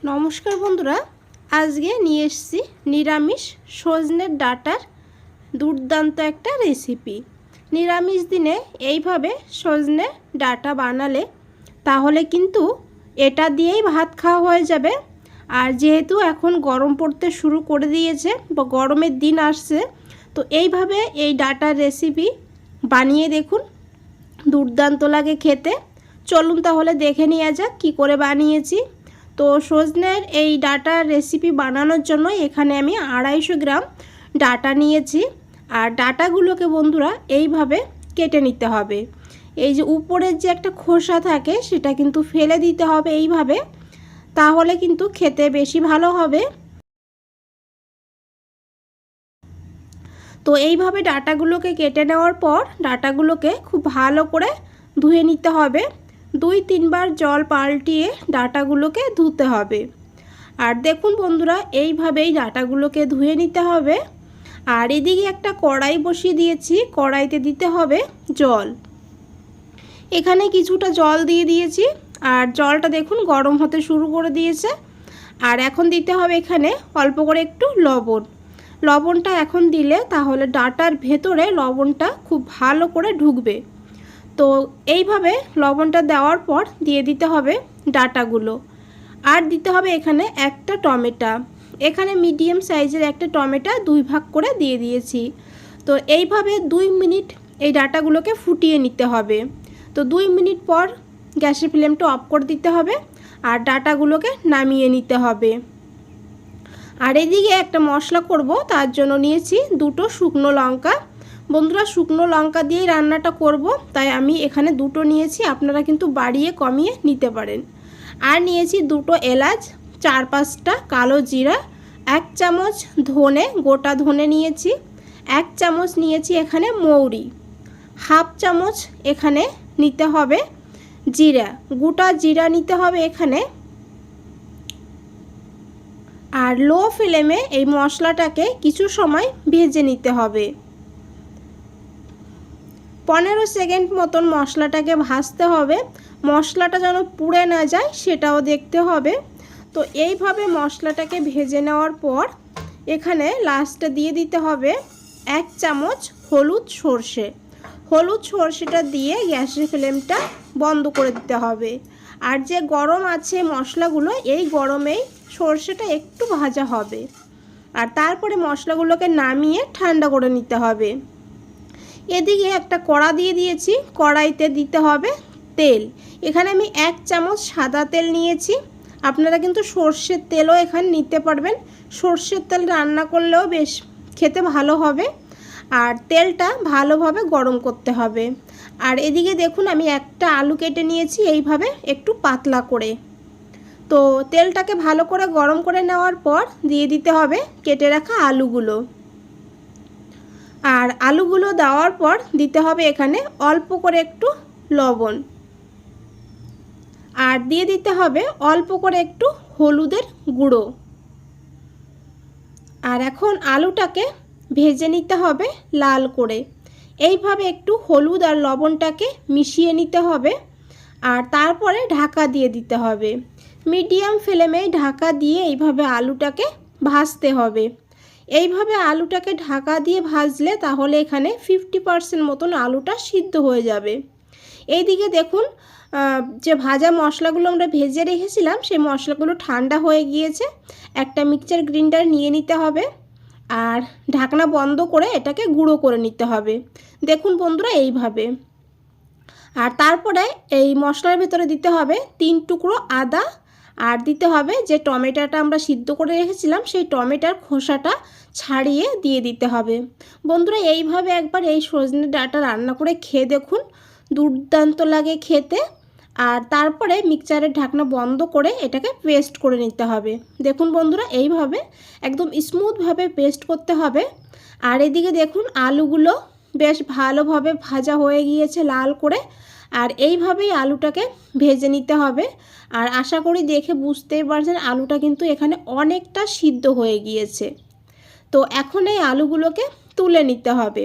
নমস্কার বন্ধুরা, আজকে নিয়ে এসেছি নিরামিষ সজনের ডাঁটার দুর্দান্ত একটা রেসিপি। নিরামিষ দিনে এইভাবে সজনে ডাঁটা বানালে তাহলে কিন্তু এটা দিয়েই ভাত খাওয়া হয়ে যাবে। আর যেহেতু এখন গরম পড়তে শুরু করে দিয়েছে বা গরমের দিন আসছে, তো এইভাবে এই ডাঁটার রেসিপি বানিয়ে দেখুন, দুর্দান্ত লাগে খেতে। চলুন তাহলে দেখে নেওয়া যাক কী করে বানিয়েছি। তো সজনের এই ডাঁটার রেসিপি বানানোর জন্য এখানে আমি 250 গ্রাম ডাঁটা নিয়েছি। আর ডাঁটাগুলোকে বন্ধুরা এইভাবে কেটে নিতে হবে। এই যে উপরের যে একটা খোসা থাকে সেটা কিন্তু ফেলে দিতে হবে এইভাবে, তাহলে কিন্তু খেতে বেশি ভালো হবে। তো এইভাবে ডাঁটাগুলোকে কেটে নেওয়ার পর ডাঁটাগুলোকে খুব ভালো করে ধুয়ে নিতে হবে। 2-3 বার জল পাল্টিয়ে ডাঁটাগুলোকে ধুতে হবে। আর দেখুন বন্ধুরা, এইভাবেই ডাঁটাগুলোকে ধুয়ে নিতে হবে। আর এদিকে একটা কড়াই বসিয়ে দিয়েছি, কড়াইতে দিতে হবে জল। এখানে কিছুটা জল দিয়ে দিয়েছি, আর জলটা দেখুন গরম হতে শুরু করে দিয়েছে। আর এখন দিতে হবে এখানে অল্প করে একটু লবণ। লবণটা এখন দিলে তাহলে ডাঁটার ভেতরে লবণটা খুব ভালো করে ঢুকবে। তো এইভাবে লবণটা দেওয়ার পর দিয়ে দিতে হবে ডাঁটাগুলো। আর দিতে হবে এখানে একটা টমেটো। এখানে মিডিয়াম সাইজের একটা টমেটো 2 ভাগ করে দিয়ে দিয়েছি। তো এইভাবে 2 মিনিট এই ডাঁটাগুলোকে ফুটিয়ে নিতে হবে। তো 2 মিনিট পর গ্যাসের ফ্লেমটা অফ করে দিতে হবে আর ডাঁটাগুলোকে নামিয়ে নিতে হবে। আর এদিকে একটা মশলা করব, তার জন্য নিয়েছি 2টো শুকনো লঙ্কা। বন্ধুরা, শুকনো লঙ্কা দিয়েই রান্নাটা করব, তাই আমি এখানে 2টো নিয়েছি, আপনারা কিন্তু বাড়িয়ে কমিয়ে নিতে পারেন। আর নিয়েছি 2টো এলাচ, 4-5টা কালো জিরা, 1 চামচ ধনে, গোটা ধনে নিয়েছি, 1 চামচ নিয়েছি এখানে মৌরি, 1/2 চামচ এখানে নিতে হবে জিরা, গোটা জিরা নিতে হবে এখানে। আর লো ফ্লেমে এই মশলাটাকে কিছু সময় ভেজে নিতে হবে। 15 সেকেন্ড মতন মশলাটাকে ভাজতে হবে। মশলাটা যেন পুড়ে না যায় সেটাও দেখতে হবে। তো এইভাবে মশলাটাকে ভেজে নেওয়ার পর এখানে লাস্টে দিয়ে দিতে হবে 1 চামচ হলুদ সর্ষে। হলুদ সর্ষেটা দিয়ে গ্যাসের ফ্লেমটা বন্ধ করে দিতে হবে। আর যে গরম আছে মশলাগুলো, এই গরমেই সর্ষেটা একটু ভাজা হবে। আর তারপরে মশলাগুলোকে নামিয়ে ঠান্ডা করে নিতে হবে। এদিকে একটা কড়া দিয়ে দিয়েছি, কড়াইতে দিতে হবে তেল। এখানে আমি 1 চামচ সাদা তেল নিয়েছি। আপনারা কিন্তু সর্ষের তেলও এখানে নিতে পারবেন। সর্ষের তেল রান্না করলেও বেশ খেতে ভালো হবে। আর তেলটা ভালোভাবে গরম করতে হবে। আর এদিকে দেখুন আমি একটা আলু কেটে নিয়েছি এইভাবে একটু পাতলা করে। তো তেলটাকে ভালো করে গরম করে নেওয়ার পর দিয়ে দিতে হবে কেটে রাখা আলুগুলো। আর আলুগুলো দেওয়ার পর দিতে হবে এখানে অল্প করে একটু লবণ। আর দিয়ে দিতে হবে অল্প করে একটু হলুদের গুঁড়ো। আর এখন আলুটাকে ভেজে নিতে হবে লাল করে। এইভাবে একটু হলুদ আর লবণটাকে মিশিয়ে নিতে হবে। আর তারপরে ঢাকা দিয়ে দিতে হবে। মিডিয়াম ফ্লেমে ঢাকা দিয়ে এইভাবে আলুটাকে ভাজতে হবে। এইভাবে আলুটাকে ঢাকা দিয়ে ভাজলে তাহলে এখানে 50% মতন আলুটা সিদ্ধ হয়ে যাবে। এইদিকে দেখুন যে ভাজা মশলাগুলো আমরা ভেজে রেখেছিলাম সেই মশলাগুলো ঠান্ডা হয়ে গিয়েছে। একটা মিক্সচার গ্রাইন্ডার নিয়ে নিতে হবে আর ঢাকনা বন্ধ করে এটাকে গুঁড়ো করে নিতে হবে। দেখুন বন্ধুরা এইভাবে। আর তারপরে এই মশলার ভেতরে দিতে হবে 3 টুকরো আদা। আর দিতে হবে যে টমেটোটা আমরা সিদ্ধ করে রেখেছিলাম সেই টমেটোর খোসাটা ছাড়িয়ে দিয়ে দিতে হবে। বন্ধুরা, এইভাবে একবার এই সজনে ডাঁটা রান্না করে খেয়ে দেখুন, দুর্দান্ত লাগে খেতে। আর তারপরে মিক্সচারের ঢাকনা বন্ধ করে এটাকে পেস্ট করে নিতে হবে। দেখুন বন্ধুরা, এইভাবে একদম স্মুথভাবে পেস্ট করতে হবে। আর এদিকে দেখুন আলুগুলো বেশ ভালোভাবে ভাজা হয়ে গিয়েছে লাল করে। আর এইভাবেই আলুটাকে ভেজে নিতে হবে। আর আশা করি দেখে বুঝতেই পারছেন আলুটা কিন্তু এখানে অনেকটা সিদ্ধ হয়ে গিয়েছে। তো এখন এই আলুগুলোকে তুলে নিতে হবে।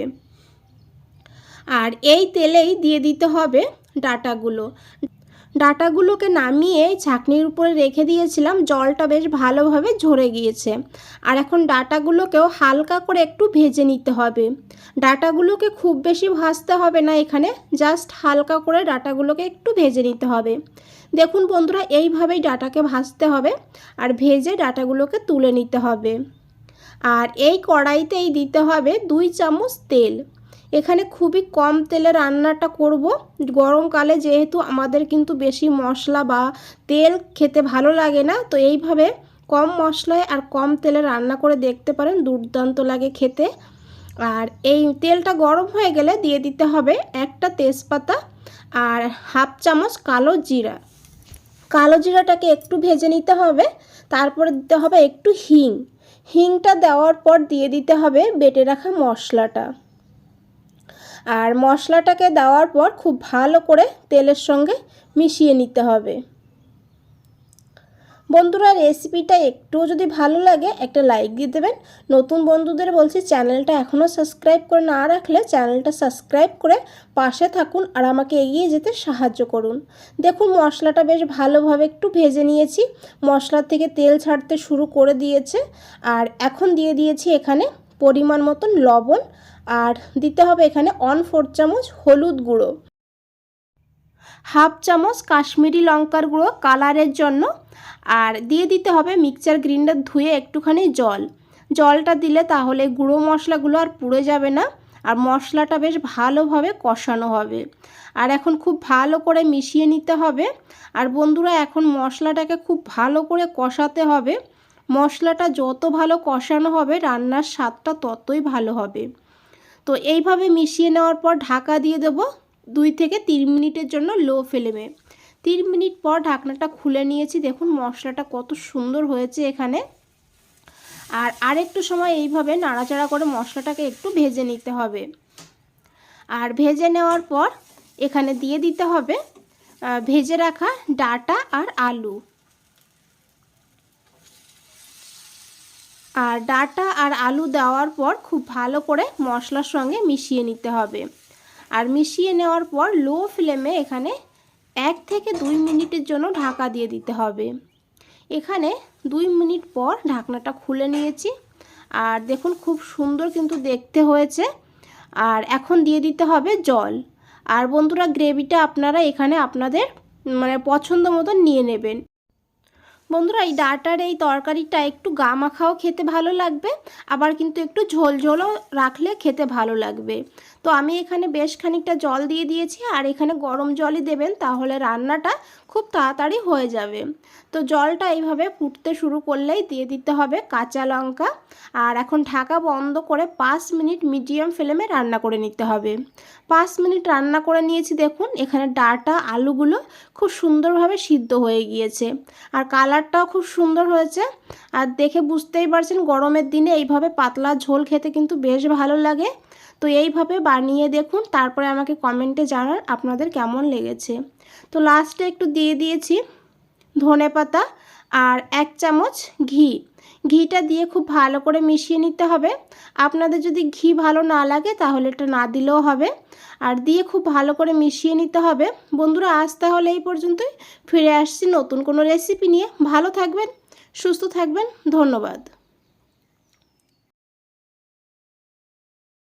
আর এই তেলেই দিয়ে দিতে হবে ডাঁটাগুলো। ডাঁটাগুলোকে নামিয়ে ছাঁকনির উপরে রেখে দিয়েছিলাম, জলটা বেশ ভালোভাবে ঝরে গিয়েছে। আর এখন ডাঁটাগুলোকেও হালকা করে একটু ভেজে নিতে হবে। ডাঁটাগুলোকে খুব বেশি ভাজতে হবে না, এখানে জাস্ট হালকা করে ডাঁটাগুলোকে একটু ভেজে নিতে হবে। দেখুন বন্ধুরা, এইভাবেই ডাঁটাকে ভাজতে হবে আর ভেজে ডাঁটাগুলোকে তুলে নিতে হবে। আর এই কড়াইতেই দিতে হবে 2 চামচ তেল। এখানে খুবই কম তেলে রান্নাটা করব। গরমকালে যেহেতু আমাদের কিন্তু বেশি মশলা বা তেল খেতে ভালো লাগে না, তো এইভাবে কম মশলায় আর কম তেলে রান্না করে দেখতে পারেন, দুর্দান্ত লাগে খেতে। আর এই তেলটা গরম হয়ে গেলে দিয়ে দিতে হবে একটা তেজপাতা আর হাফ চামচ কালো জিরা। কালো জিরাটাকে একটু ভেজে নিতে হবে। তারপরে দিতে হবে একটু হিংটা দেওয়ার পর দিয়ে দিতে হবে বেটে রাখা মশলাটা। আর মশলাটাকে দেওয়ার পর খুব ভালো করে তেলের সঙ্গে মিশিয়ে নিতে হবে। বন্ধুরা, রেসিপিটা একটুও যদি ভালো লাগে একটা লাইক দিয়ে দেবেন। নতুন বন্ধুদের বলছি, চ্যানেলটা এখনও সাবস্ক্রাইব করে না রাখলে চ্যানেলটা সাবস্ক্রাইব করে পাশে থাকুন আর আমাকে এগিয়ে যেতে সাহায্য করুন। দেখুন মশলাটা বেশ ভালোভাবে একটু ভেজে নিয়েছি, মশলা থেকে তেল ছাড়তে শুরু করে দিয়েছে। আর এখন দিয়ে দিয়েছি এখানে পরিমাণ মতন লবণ, আর দিতে হবে এখানে 1/4 চামচ হলুদ গুঁড়ো, হাফ চামচ কাশ্মীরি লঙ্কার গুঁড়ো কালারের জন্য, আর দিয়ে দিতে হবে মিক্সচার গ্রাইন্ডার ধুয়ে একটুখানি জলটা দিলে তাহলে গুঁড়ো মশলাগুলো আর পুড়ে যাবে না আর মশলাটা বেশ ভালোভাবে কষানো হবে। আর এখন খুব ভালো করে মিশিয়ে নিতে হবে। আর বন্ধুরা, এখন মশলাটাকে খুব ভালো করে কষাতে হবে। মশলাটা যত ভালো কষানো হবে রান্নার স্বাদটা ততই ভালো হবে। তো এইভাবে মিশিয়ে নেওয়ার পর ঢাকা দিয়ে দেবো 2 থেকে 3 মিনিটের জন্য লো ফ্লেমে। 3 মিনিট পর ঢাকনাটা খুলে নিয়েছি। দেখুন মশলাটা কত সুন্দর হয়েছে এখানে। আর আরেকটু সময় এইভাবে নাড়াচাড়া করে মশলাটাকে একটু ভেজে নিতে হবে। আর ভেজে নেওয়ার পর এখানে দিয়ে দিতে হবে ভেজে রাখা ডাঁটা আর আলু। আর ডাঁটা আর আলু দেওয়ার পর খুব ভালো করে মশলার সঙ্গে মিশিয়ে নিতে হবে। আর মিশিয়ে নেওয়ার পর লো ফ্লেমে এখানে 1 থেকে 2 মিনিটের জন্য ঢাকা দিয়ে দিতে হবে। এখানে 2 মিনিট পর ঢাকনাটা খুলে নিয়েছি। আর দেখুন খুব সুন্দর কিন্তু দেখতে হয়েছে। আর এখন দিয়ে দিতে হবে জল। আর বন্ধুরা, গ্রেভিটা আপনারা এখানে আপনাদের পছন্দ মতন নিয়ে নেবেন। বন্ধুরা, এই ডাঁটার এই তরকারিটা একটু গা মাখাও খেতে ভালো লাগবে, আবার কিন্তু একটু ঝোলও রাখলে খেতে ভালো লাগবে। তো আমি এখানে বেশ খানিকটা জল দিয়ে দিয়েছি, আর এখানে গরম জলই দেবেন, তাহলে রান্নাটা খুব তাড়াতাড়ি হয়ে যাবে। তো জলটা এইভাবে ফুটতে শুরু করলেই দিয়ে দিতে হবে কাঁচা লঙ্কা। আর এখন ঢাকা বন্ধ করে 5 মিনিট মিডিয়াম ফ্লেমে রান্না করে নিতে হবে। 5 মিনিট রান্না করে নিয়েছি। দেখুন এখানে ডাঁটা আলুগুলো খুব সুন্দরভাবে সিদ্ধ হয়ে গিয়েছে, আর কালারটাও খুব সুন্দর হয়েছে। আর দেখে বুঝতেই পারছেন গরমের দিনে এইভাবে পাতলা ঝোল খেতে কিন্তু বেশ ভালো লাগে। তো এইভাবে বানিয়ে দেখুন, তারপরে আমাকে কমেন্টে জানান আপনাদের কেমন লেগেছে। তো লাস্টে একটু দিয়ে দিয়েছি ধনেপাতা আর 1 চামচ ঘিটা দিয়ে খুব ভালো করে মিশিয়ে নিতে হবে। আপনাদের যদি ঘি ভালো না লাগে তাহলে এটা না দিলেও হবে। আর দিয়ে খুব ভালো করে মিশিয়ে নিতে হবে। বন্ধুরা, আজ তাহলে এই পর্যন্তই। ফিরে আসছি নতুন কোনো রেসিপি নিয়ে। ভালো থাকবেন, সুস্থ থাকবেন। ধন্যবাদ।